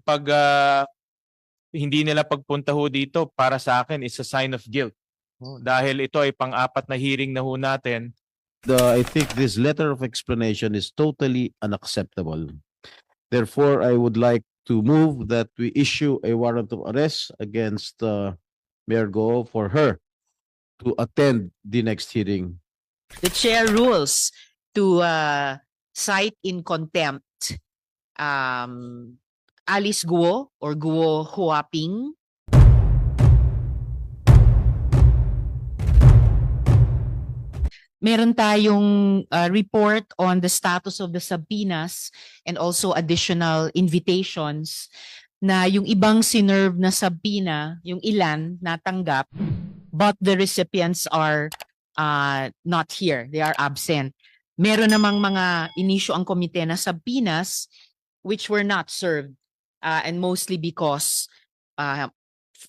pag hindi nila pagpunta ho dito para sa akin is a sign of guilt. No? Dahil ito ay pang-apat na hearing na ho natin. I think this letter of explanation is totally unacceptable. Therefore, I would like to move that we issue a warrant of arrest against Mayor Go for her to attend the next hearing. The chair rules to cite in contempt Alice Guo or Guo Huaping, meron tayong report on the status of the subpoenas and also additional invitations na yung ibang sinerve na subpoena, yung ilan natanggap, but the recipients are not here. They are absent. Meron namang mga inisyu ang komite na subpoenas which were not served and mostly because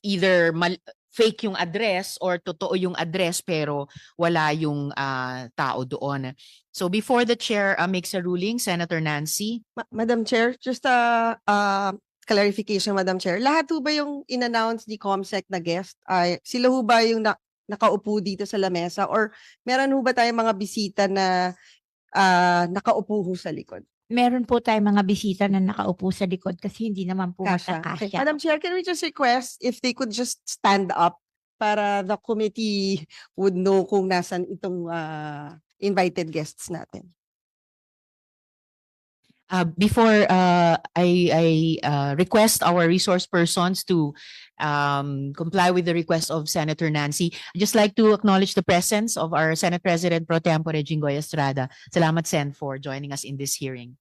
either fake yung address or totoo yung address pero wala yung tao doon. So before the chair makes a ruling, Senator Nancy. Madam Chair, just a clarification, Madam Chair. Lahat ho ba yung in-announce ni COMSEC na guest? Sila ho ba yung nakaupo dito sa lamesa or meron ho ba tayong mga bisita na nakaupo ho sa likod? Meron po tayong mga bisita na nakaupo sa likod kasi hindi naman po Okay. magkakasya. Madam Chair, can we just request if they could just stand up para the committee would know kung nasan itong invited guests natin? Before I request our resource persons to comply with the request of Senator Nancy, I'd just like to acknowledge the presence of our Senate President Pro Tempore Jinggoy Estrada. Salamat, Sen, for joining us in this hearing.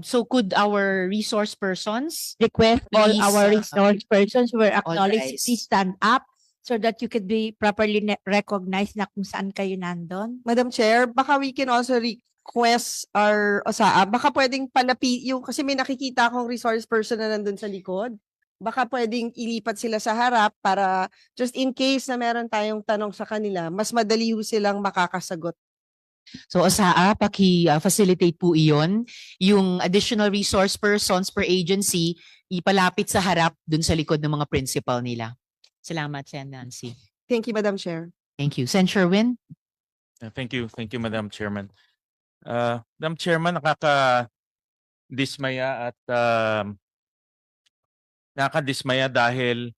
So could our resource persons Request all please, our resource persons who were all acknowledged, rise. please stand up so that you could be properly recognized na kung saan kayo nandun. Madam Chair, baka we can also request our OSAA, baka pwedeng yung kasi may nakikita akong resource person na nandun sa likod. Baka pwedeng ilipat sila sa harap para just in case na meron tayong tanong sa kanila, mas madali ho silang makakasagot. So OSAA, paki-facilitate po iyon. Yung additional resource persons per agency, ipalapit sa harap dun sa likod ng mga principal nila. Salamat, Sen Nancy. Thank you, Madam Chair. Thank you. Sen Sherwin? Thank you, Madam Chairman. Madam Chairman, nakakadismaya at nakakadismaya dahil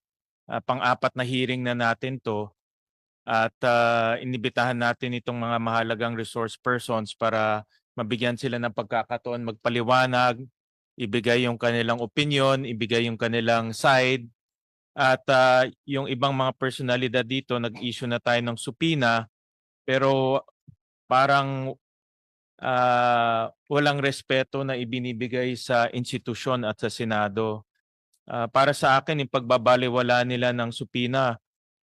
pang-apat na hearing na natin to at inibitahan natin itong mga mahalagang resource persons para mabigyan sila ng pagkakataon magpaliwanag, ibigay yung kanilang opinion, ibigay yung kanilang side at yung ibang mga personalidad dito nag-issue na tayo ng subpoena pero parang walang respeto na ibinibigay sa institusyon at sa Senado. Para sa akin, yung pagbabaliwala nila ng subpoena,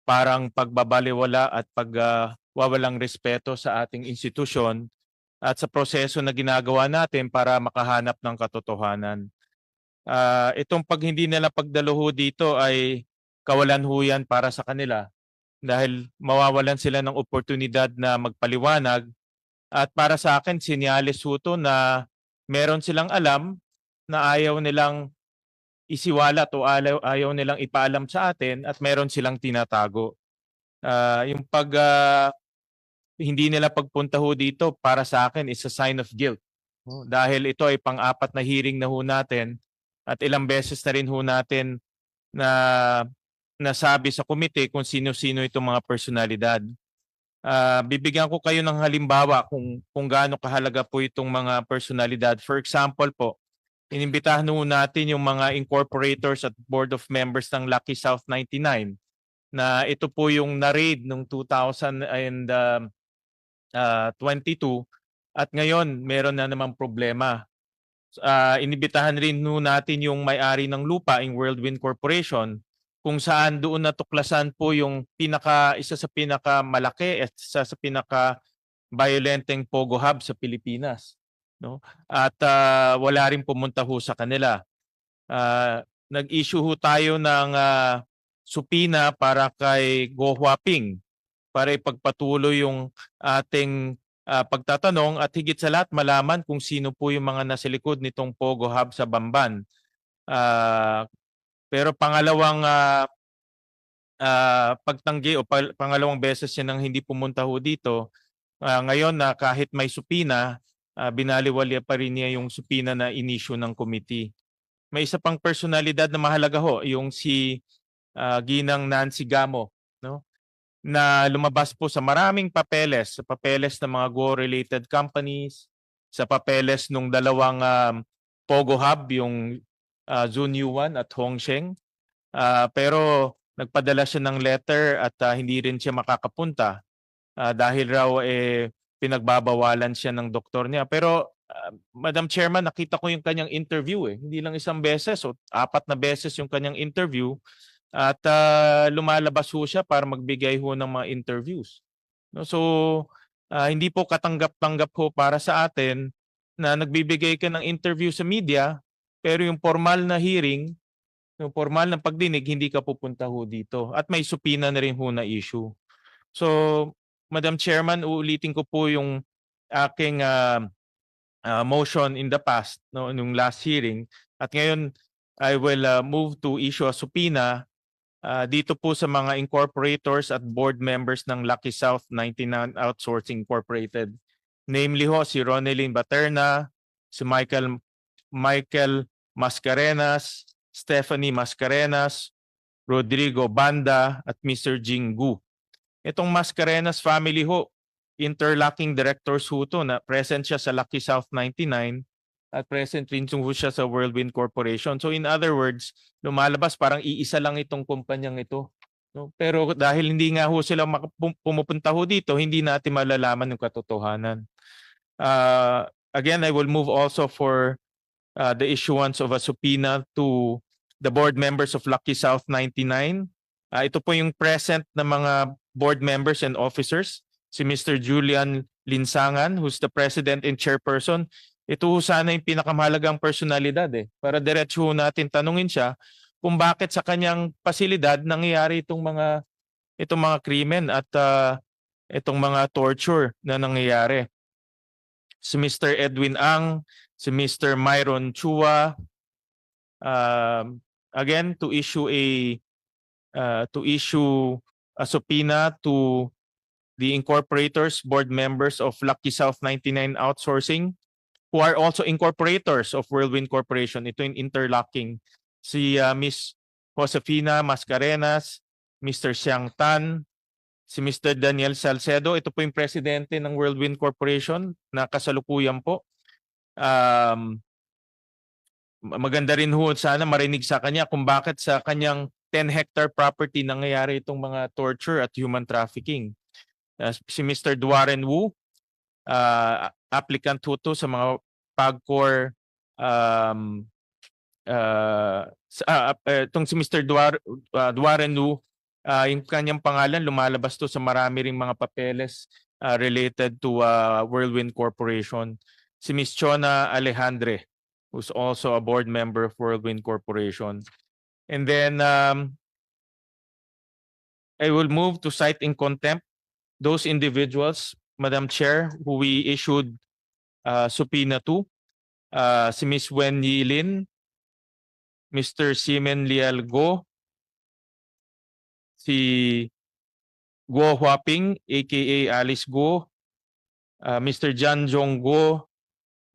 parang pagbabaliwala at pagwawalang respeto sa ating institusyon at sa proseso na ginagawa natin para makahanap ng katotohanan. Itong pag hindi nila pagdaluho dito ay kawalan ho yan para sa kanila dahil mawawalan sila ng oportunidad na magpaliwanag at para sa akin sinyalis ho to na meron silang alam na ayaw nilang isiwalat o ayaw nilang ipaalam sa atin at meron silang tinatago. Yung pag hindi nila pagpunta ho dito para sa akin is a sign of guilt. Dahil ito ay pang-apat na hearing na ho natin at ilang beses na rin ho natin na nasabi sa komite kung sino-sino itong mga personalidad. Bibigyan ko kayo ng halimbawa kung gaano kahalaga po itong mga personalidad. For example po, inimbitahan ho natin yung mga incorporators at board of members ng Lucky South 99 na ito po yung na-raid noong 2022 at ngayon meron na namang problema. Inibitahan rin ho natin yung may-ari ng lupa, yung Whirlwind Corporation, kung saan doon natuklasan po yung isa sa pinakamalaki at isa sa pinaka-violenteng Pogo Hub sa Pilipinas. No? At wala rin pumunta ho sa kanila. Nag-issue ho tayo ng subpoena para kay Go Huaping para ipagpatuloy yung ating pagtatanong at higit sa lahat malaman kung sino po yung mga nasa likod nitong Pogo Hub sa Bamban. Pero pangalawang pagtanggi o pangalawang beses siya nang hindi pumunta ho dito. Ngayon na kahit may supina, binaliwala pa rin niya yung supina na inisyu ng committee. May isa pang personalidad na mahalaga ho, yung si Ginang Nancy Gamo, no? Na lumabas po sa maraming papeles, sa papeles ng mga Go-related companies, sa papeles nung dalawang Pogo Hub, yung Zunyuan at Hongsheng. Pero nagpadala siya ng letter at hindi rin siya makakapunta dahil raw pinagbabawalan siya ng doktor niya. Pero Madam Chairman, nakita ko yung kanyang interview Hindi lang isang beses o 4 na beses yung kanyang interview at lumalabas ho siya para magbigay ho ng mga interviews. No? So hindi po katanggap-tanggap ho para sa atin na nagbibigay ka ng interview sa media pero yung formal na hearing, yung formal na pagdinig, hindi ka pupunta ho dito. At may supina na rin ho na issue. So, Madam Chairman, uulitin ko po yung aking motion in the past, no, nung last hearing. At ngayon, I will move to issue a subpoena dito po sa mga incorporators at board members ng Lucky South 99 Outsourcing Incorporated. Namely ho, si Ronelyn Baterna, si Michael Mascarenas, Stephanie Mascarenas, Rodrigo Banda, at Mr. Jing Gu. Itong Mascarenas family ho, interlocking directors ho to na present siya sa Lucky South 99 at present rin ho siya sa Whirlwind Corporation. So in other words, lumalabas parang iisa lang itong kumpanyang ito. No? Pero dahil hindi nga ho sila pumupunta ho dito, hindi natin malalaman yung katotohanan. Again, I will move also for the issuance of a subpoena to the board members of Lucky South 99. Ito po yung present na mga board members and officers. Si Mr. Julian Linsangan, who's the president and chairperson. Ito sana yung pinakamahalagang personalidad Para diretso natin tanungin siya kung bakit sa kanyang pasilidad nangyayari itong mga krimen at itong mga torture na nangyayari. Si Mr. Edwin Ang, si Mr. Myron Chua, again to issue a subpoena to the incorporators, board members of Lucky South 99 Outsourcing, who are also incorporators of Whirlwind Corporation. Ito yung interlocking. Si Miss Josefina Mascarenas, Mr. Xiang Tan, si Mr. Daniel Salcedo. Ito po yung presidente ng Whirlwind Corporation na kasalukuyan po. Maganda rin ho sana marinig sa kanya kung bakit sa kanyang 10-hectare property nangyayari itong mga torture at human trafficking. Si Mr. Duaren Wu, applicant ho to sa mga PAGCOR itong si Mr. Duaren Wu, yung kanyang pangalan lumalabas to sa marami ring mga papeles related to Whirlwind Corporation. Si Ms. Chona Alejandre, who's also a board member of Whirlwind Corporation. And then I will move to cite in contempt those individuals, Madam Chair, who we issued subpoena to. Si Ms. Wen Yilin, Mr. Simen Lial Go, si Guo Huaping, aka Alice Guo, Mr. Jan Jong Guo,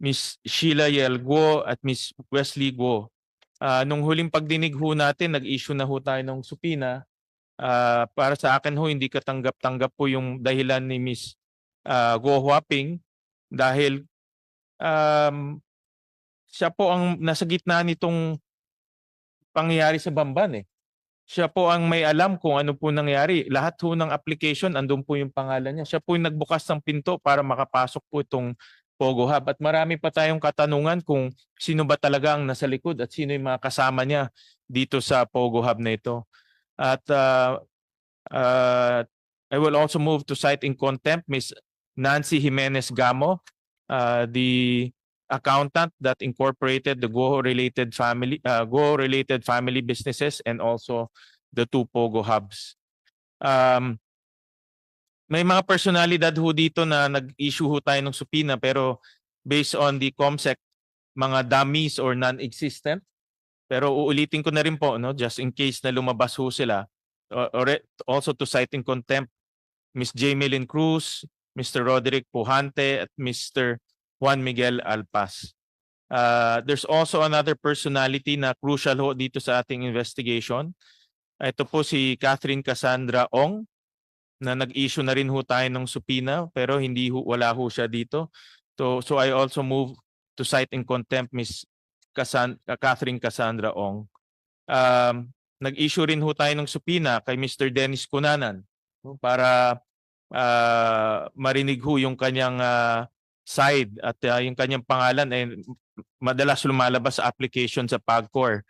Ms. Sheila Yel Guo, at Ms. Wesley Guo. Nung huling pagdinig ho natin, nag-issue na ho tayo ng subpoena. Para sa akin ho, hindi katanggap-tanggap po yung dahilan ni Ms. Guo Huaping dahil siya po ang nasa gitna nitong pangyayari sa Bamban Siya po ang may alam kung ano po nangyari. Lahat po ng application, andun po yung pangalan niya. Siya po yung nagbukas ng pinto para makapasok po itong Pogo Hub. At marami pa tayong katanungan kung sino ba talaga ang nasa likod at sino yung mga kasama niya dito sa Pogo Hub na ito. At I will also move to cite in contempt Ms. Nancy Jimenez Gamo, the accountant that incorporated the Go-related family businesses and also the 2 Pogo Hubs. May mga personalidad ho dito na nag-issue ho tayo ng subpoena pero based on the COMSEC, mga dummies or non-existent. Pero uulitin ko na rin po, no, just in case na lumabas ho sila, also to cite in contempt Ms. Jamelyn Cruz, Mr. Roderick Pujante, at Mr. Juan Miguel Alpas. There's also another personality na crucial ho dito sa ating investigation. Ito po si Catherine Cassandra Ong, na nag-issue na rin ho tayo ng subpoena pero wala ho siya dito. So I also move to cite in contempt Ms. Catherine Cassandra Ong. Nag-issue rin ho tayo ng subpoena kay Mr. Dennis Cunanan, no, para marinig ho yung kanyang side at yung kanyang pangalan ay madalas lumalabas sa application sa PAGCOR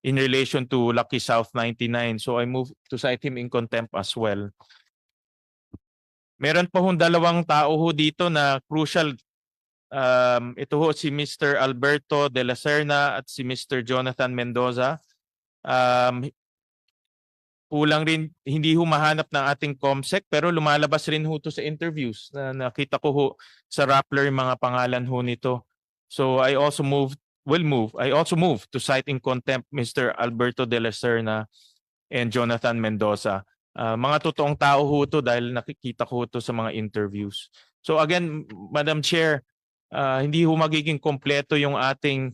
in relation to Lucky South 99. So I move to cite him in contempt as well. Meron po hong dalawang tao ho dito na crucial. Ito ho si Mr. Alberto de la Serna at si Mr. Jonathan Mendoza. Kulang rin, hindi ho mahanap ng ating COMSEC pero lumalabas rin ho to sa interviews na nakita ko ho sa Rappler yung mga pangalan ho nito. So I also move to cite in contempt Mr. Alberto de la Serna and Jonathan Mendoza. Mga totoong tao ho to dahil nakikita ko to sa mga interviews. So again, Madam Chair, hindi ho magiging kompleto yung ating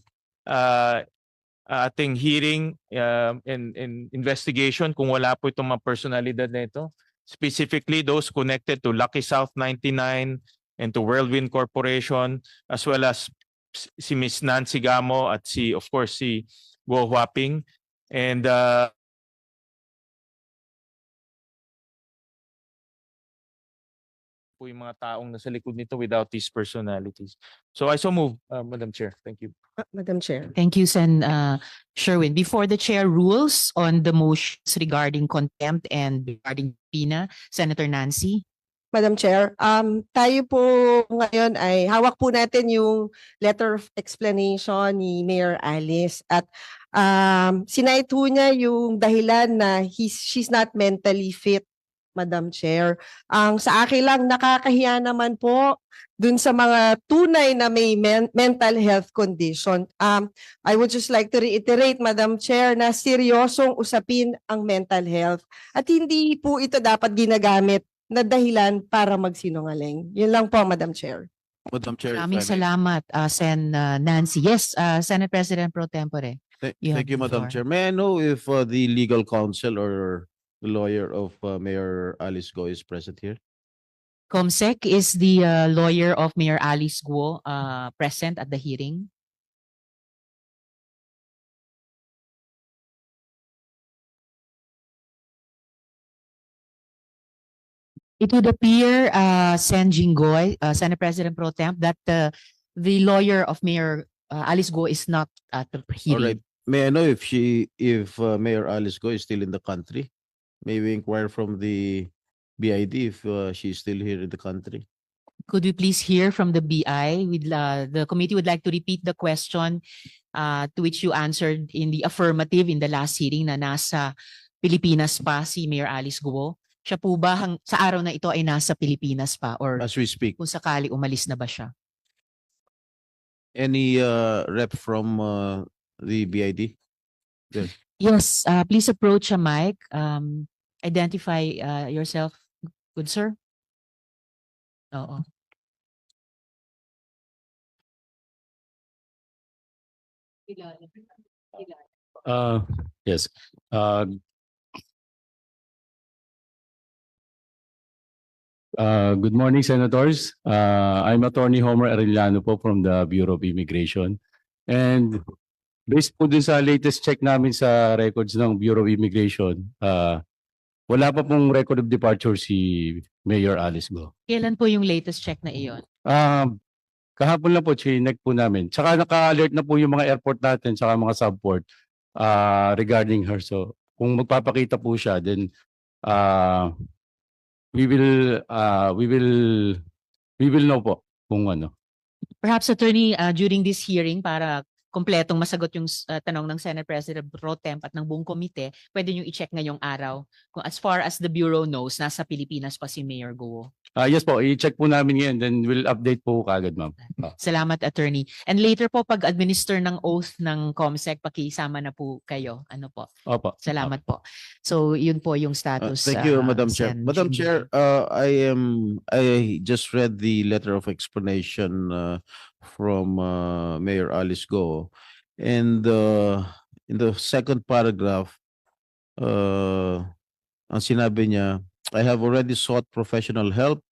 hearing and investigation kung wala po itong mga personalidad na ito. Specifically those connected to Lucky South 99 and to Whirlwind Corporation, as well as si Ms. Nancy Gamo at of course si Guo Huaping. And po yung mga taong nasa likod nito without these personalities. So I so move, Madam Chair. Thank you. Madam Chair. Thank you, Sen. Sherwin. Before the chair rules on the motions regarding contempt and regarding subpoena, Senator Nancy. Madam Chair, tayo po ngayon ay hawak po natin yung letter of explanation ni Mayor Alice at sinite po niya yung dahilan na she's not mentally fit, Madam Chair. Sa akin lang, nakakahiya naman po dun sa mga tunay na may mental health condition. I would just like to reiterate, Madam Chair, na seryosong usapin ang mental health at hindi po ito dapat ginagamit na dahilan para magsinungaling. Yun lang po, Madam Chair. Madam Chair, if I Maraming may. salamat, Sen. Nancy. Yes, Senate President Pro Tempore. You have Thank you, the Madam floor. Chair. May I know if the legal counsel or the lawyer of Mayor Alice Go is present here? COMSEC is the lawyer of Mayor Alice Guo present at the hearing. It would appear, Sen Jinggoy, Senate President Pro Temp, that the lawyer of Mayor Alice Guo is not at the All right. hearing. May I know if Mayor Alice Go is still in the country? May we inquire from the BID if she is still here in the country? Could we please hear from the BI? The committee would like to repeat the question to which you answered in the affirmative in the last hearing na nasa Pilipinas pa si Mayor Alice Guo. Siya po ba sa araw na ito ay nasa Pilipinas pa or As we speak, kung sakali umalis na ba siya? any rep from the BID? Yes, please approach a mic. Identify yourself, good sir. Oo. Yes. Good morning, Senators. I'm Attorney Homer Arellano po from the Bureau of Immigration. And based po dun sa latest check namin sa records ng Bureau of Immigration, wala pa pong record of departure si Mayor Alice Go. Kailan po yung latest check na iyon? Kahapon lang po, chinek po namin. Tsaka naka-alert na po yung mga airport natin tsaka mga subport regarding her. So kung magpapakita po siya, then we will know po kung ano. Perhaps attorney, during this hearing para kompletong masagot yung tanong ng Senate President Pro Temp at ng buong komite, pwede nyo i-check ngayong araw. Kung as far as the Bureau knows, nasa Pilipinas pa si Mayor Guo. Yes po, i-check po namin ngayon, then we'll update po kagad, ma'am. Salamat, Attorney. And later po, pag-administer ng oath ng COMSEC, pakisama na po kayo. Ano po? Opo. Salamat po. So, yun po yung status. Thank you, Madam Chair. Sen. Madam Jinggoy. Chair, I just read the letter of explanation from Mayor Alice Go, and in the second paragraph, ang sinabi niya, I have already sought professional help,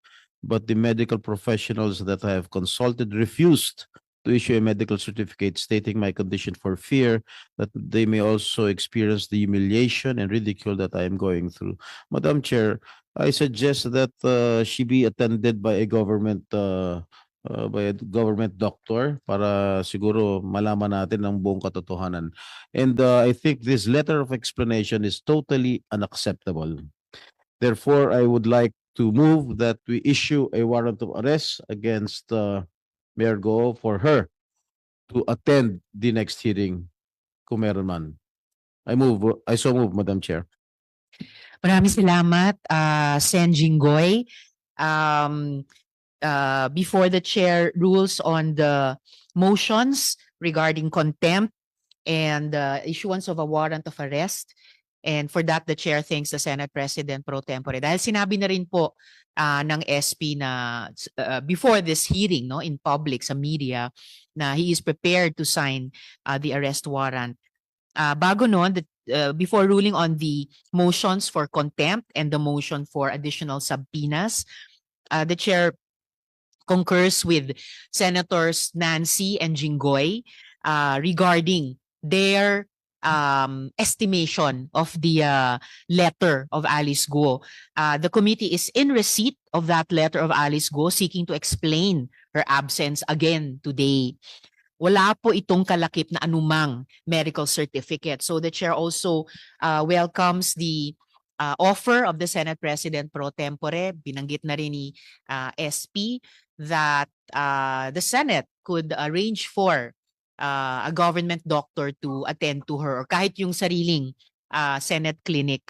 but the medical professionals that I have consulted refused to issue a medical certificate stating my condition for fear that they may also experience the humiliation and ridicule that I am going through. Madam Chair, I suggest that she be attended by a government doctor para siguro malaman natin ang buong katotohanan. And I think this letter of explanation is totally unacceptable. Therefore, I would like to move that we issue a warrant of arrest against Mayor Go for her to attend the next hearing kung meron man. I so move, Madam Chair. Maraming salamat, Sen. Jinggoy. Before the chair rules on the motions regarding contempt and issuance of a warrant of arrest, and for that, the chair thanks the Senate President Pro Tempore. Dahil sinabi na rin po ng SP na before this hearing, no, in public, sa media, na he is prepared to sign the arrest warrant. Bago noon, before ruling on the motions for contempt and the motion for additional subpoenas, the chair concurs with Senators Nancy and Jinggoy regarding their estimation of the letter of Alice Go. The committee is in receipt of that letter of Alice Go, seeking to explain her absence again today. Wala po itong kalakip na anumang medical certificate. So the chair also welcomes the offer of the Senate President Pro Tempore. Binanggit na rin ni SP that the Senate could arrange for a government doctor to attend to her, or kahit yung sariling Senate clinic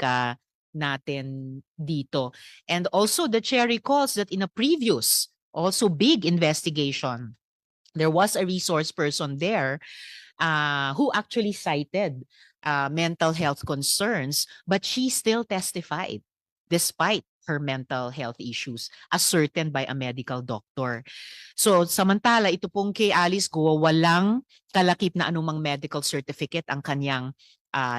natin dito. And also the chair recalls that in a previous, also big investigation, there was a resource person there who actually cited mental health concerns, but she still testified despite her mental health issues ascertained by a medical doctor. So samantala, ito pong kay Alice Go, walang kalakip na anumang medical certificate ang kanyang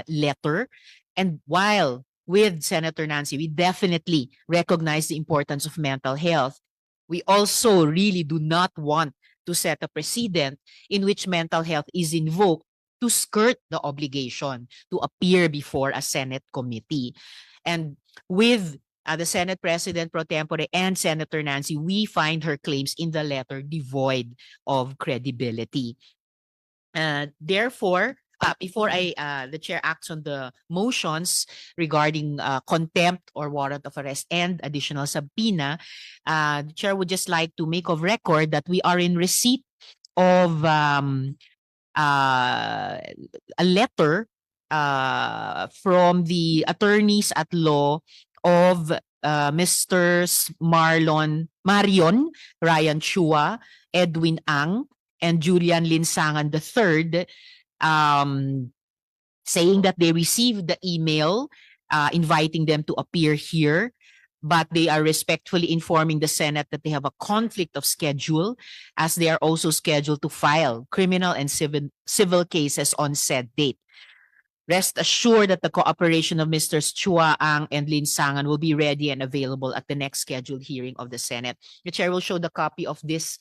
letter. And while with Senator Nancy, we definitely recognize the importance of mental health, we also really do not want to set a precedent in which mental health is invoked to skirt the obligation to appear before a Senate committee. And with the Senate President Pro Tempore and Senator Nancy, we find her claims in the letter devoid of credibility. Therefore, before the chair acts on the motions regarding contempt or warrant of arrest and additional subpoena, the chair would just like to make of record that we are in receipt of a letter from the attorneys at law of Mr. Marion Ryan Chua, Edwin Ang, and Julian Linsangan III, saying that they received the email inviting them to appear here, but they are respectfully informing the Senate that they have a conflict of schedule, as they are also scheduled to file criminal and civil cases on said date. Rest assured that the cooperation of Mr. Chua, Ang, and Linsangan will be ready and available at the next scheduled hearing of the Senate. The chair will show the copy of this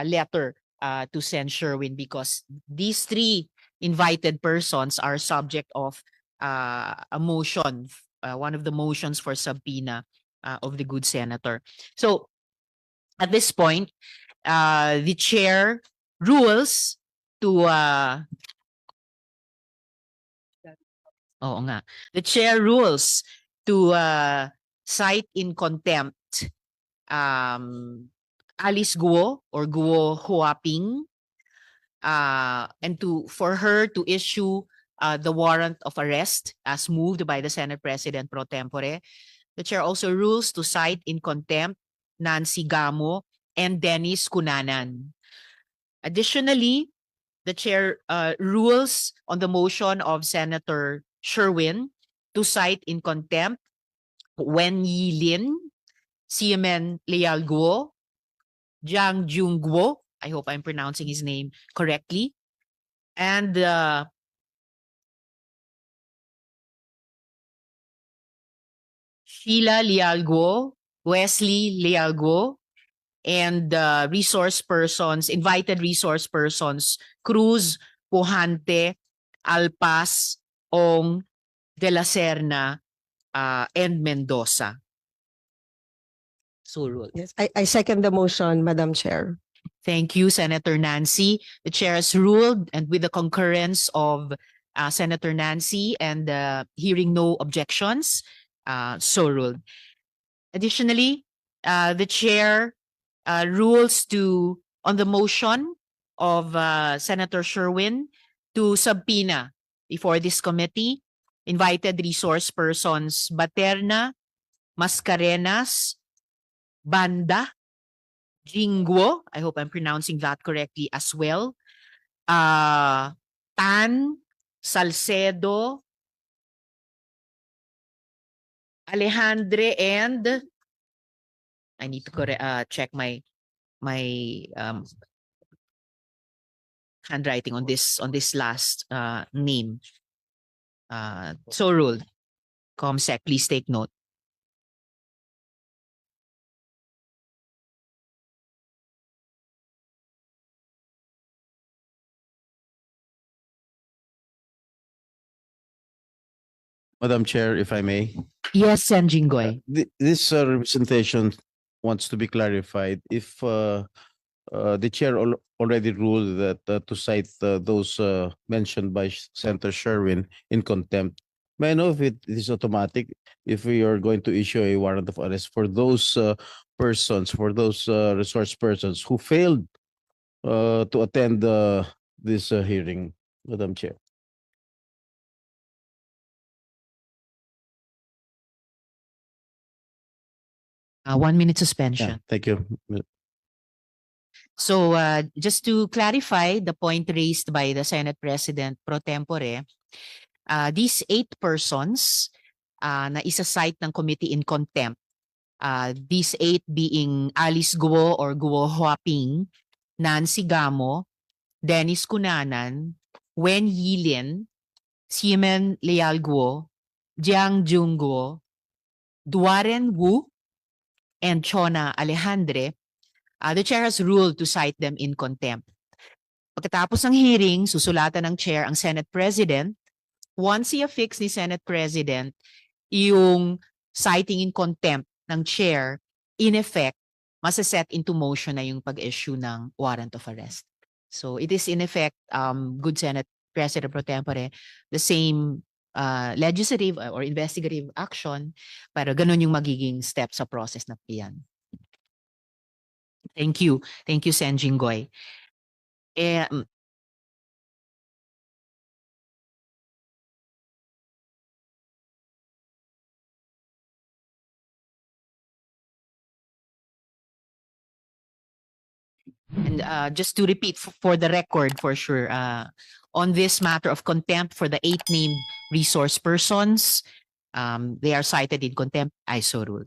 letter to Sen. Sherwin, because these three invited persons are subject of a motion, one of the motions for subpoena of the good senator. So at this point, the chair rules to the chair rules to cite in contempt Alice Guo or Guo Huaping, and for her to issue the warrant of arrest as moved by the Senate President pro tempore. The chair also rules to cite in contempt Nancy Gamo and Dennis Cunanan. Additionally, the chair rules on the motion of Senator Sherwin to cite in contempt Wen Yi Lin, Siemen Leal Guo, Jiang Jung Guo, I hope I'm pronouncing his name correctly, and Sheila Leal Guo, Wesley Leal Guo, and invited resource persons, Cruz, Pujante, Alpas, Ong, De La Serna, and Mendoza. So ruled. Yes, I second the motion, Madam Chair. Thank you, Senator Nancy. The chair has ruled, and with the concurrence of Senator Nancy and hearing no objections, so ruled. Additionally, the chair rules on the motion of Senator Sherwin to subpoena before this committee invited resource persons Baterna, Mascarenas, Banda, Jingguo, I hope I'm pronouncing that correctly as well, Tan, Salcedo, Alejandre, and I need to check my handwriting on this last name. So ruled. ComSec, please take note. Madam Chair, if I may. Yes, Sen Jinggoy. This representation wants to be clarified. If the chair already ruled that to cite those mentioned by Senator Sherwin in contempt, may I know if it is automatic if we are going to issue a warrant of arrest for those persons, for those resource persons who failed to attend this hearing, Madam Chair? 1 minute suspension. Yeah, thank you. So just to clarify the point raised by the Senate President pro tempore, these 8 persons na isa-cite ng committee in contempt, these 8 being Alice Guo or Guo Huaping, Nancy Gamo, Dennis Cunanan, Wen Yilin, Siemen Leal Guo, Jiang Jung Guo, Duaren Wu, and Chona Alejandre, the chair has ruled to cite them in contempt. Pagkatapos ng hearing, susulatan ng chair ang Senate President. Once i-affix ni Senate President yung citing in contempt ng chair, in effect, masaset into motion na yung pag-issue ng warrant of arrest. So it is in effect, good Senate President pro tempore, the same legislative or investigative action, pero ganun yung magiging step sa process na yan. Thank you. Thank you, Sen Jinggoy. And just to repeat for the record, for sure, on this matter of contempt for the 8 named resource persons, they are cited in contempt. I so rule.